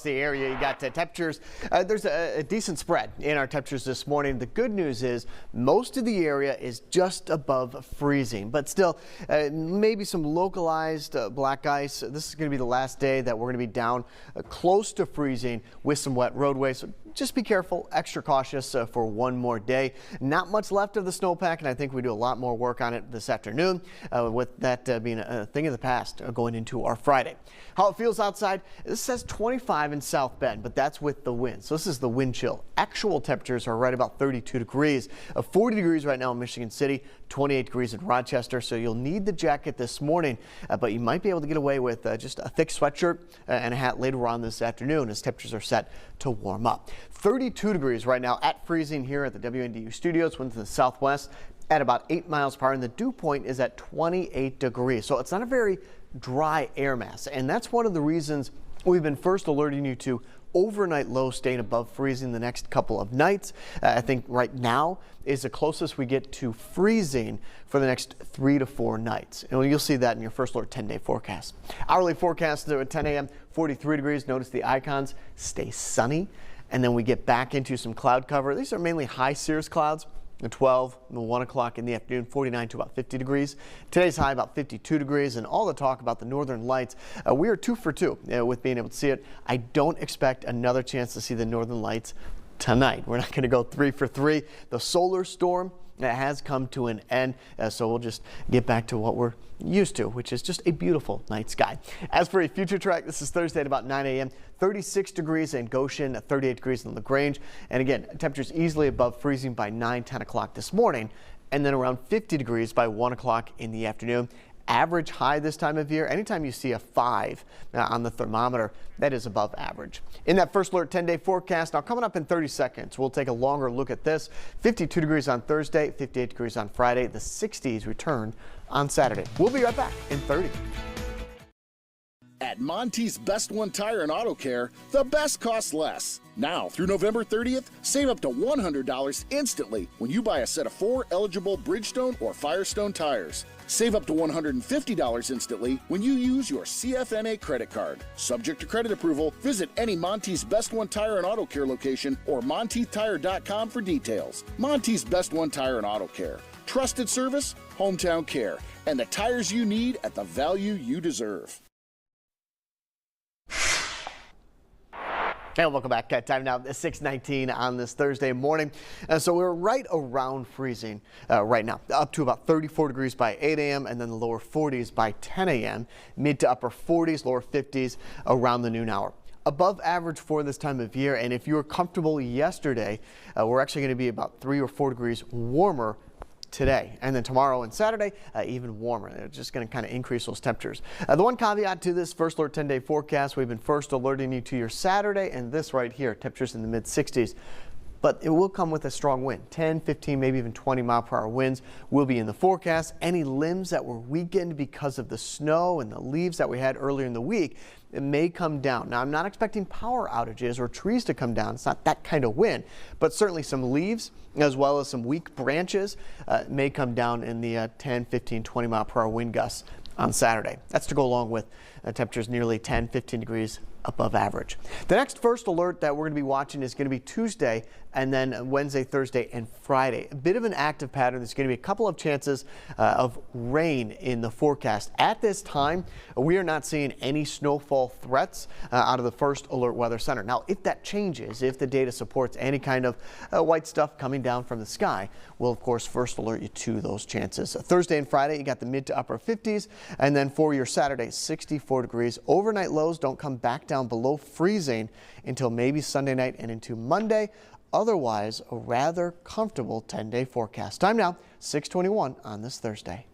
The area, you got temperatures. There's a decent spread in our temperatures this morning. The good news is most of the area is just above freezing, but still maybe some localized black ice. This is going to be the last day that we're going to be down close to freezing with some wet roadways. So just be careful, extra cautious for one more day. Not much left of the snowpack, and I think we do a lot more work on it this afternoon, with that being a thing of the past going into our Friday. How it feels outside, this says 25 in South Bend, but that's with the wind. So this is the wind chill. Actual temperatures are right about 32 degrees. 40 degrees right now in Michigan City, 28 degrees in Rochester. So you'll need the jacket this morning, but you might be able to get away with just a thick sweatshirt and a hat later on this afternoon as temperatures are set to warm up. 32 degrees right now at freezing here at the WNDU studios. Winds in the southwest at about 8 miles per hour, and the dew point is at 28 degrees. So it's not a very dry air mass, and that's one of the reasons we've been first alerting you to overnight lows staying above freezing the next couple of nights. I think right now is the closest we get to freezing for the next 3 to 4 nights. And you'll see that in your first alert 10-day forecast. Hourly forecast at 10 a.m. 43 degrees. Notice the icons stay sunny, and then we get back into some cloud cover. These are mainly high cirrus clouds. At 12 and 1 o'clock in the afternoon, 49 to about 50 degrees. Today's high about 52 degrees, and all the talk about the northern lights. We are 2 for 2 with being able to see it. I don't expect another chance to see the northern lights tonight. We're not going to go 3 for 3. The solar storm has come to an end, so we'll just get back to what we're used to, which is just a beautiful night sky. As for a future track, this is Thursday at about 9 a.m. 36 degrees in Goshen, 38 degrees in LaGrange, and again, temperatures easily above freezing by 9-10 o'clock this morning, and then around 50 degrees by 1 o'clock in the afternoon. Average high this time of year, anytime you see a 5 on the thermometer, that is above average. In that first alert 10-day forecast, now coming up in 30 seconds, we'll take a longer look at this. 52 degrees on Thursday, 58 degrees on Friday. The 60s return on Saturday. We'll be right back in 30. At Monty's Best One Tire and Auto Care, the best costs less. Now, through November 30th, save up to $100 instantly when you buy a set of 4 eligible Bridgestone or Firestone tires. Save up to $150 instantly when you use your CFNA credit card. Subject to credit approval, visit any Monty's Best One Tire and Auto Care location or MontyTire.com for details. Monty's Best One Tire and Auto Care. Trusted service, hometown care, and the tires you need at the value you deserve. And welcome back. Time now 6:19 on this Thursday morning. So we're right around freezing right now, up to about 34 degrees by 8 a.m. and then the lower 40s by 10 a.m. Mid to upper 40s, lower 50s around the noon hour. Above average for this time of year. And if you were comfortable yesterday, we're actually going to be about 3 or 4 degrees warmer today, and then tomorrow and Saturday even warmer. It's just going to kind of increase those temperatures. The one caveat to this first alert 10-day forecast, we've been first alerting you to your Saturday and this right here, temperatures in the mid 60s. But it will come with a strong wind. 10, 15, maybe even 20 mile per hour winds will be in the forecast. Any limbs that were weakened because of the snow and the leaves that we had earlier in the week, it may come down. Now, I'm not expecting power outages or trees to come down. It's not that kind of wind, but certainly some leaves as well as some weak branches may come down in the 10, 15, 20 mile per hour wind gusts on Saturday. That's to go along with temperatures nearly 10, 15 degrees above average. The next first alert that we're going to be watching is going to be Tuesday and then Wednesday, Thursday, and Friday. A bit of an active pattern. There's going to be a couple of chances of rain in the forecast. At this time, we are not seeing any snowfall threats out of the First Alert Weather Center. Now, if that changes, if the data supports any kind of white stuff coming down from the sky, we'll of course first alert you to those chances. Thursday and Friday, you got the mid to upper 50s, and then for your Saturday, 64 degrees. Overnight lows don't come back down below freezing until maybe Sunday night and into Monday. Otherwise, a rather comfortable 10-day forecast. Time now, 6:21 on this Thursday.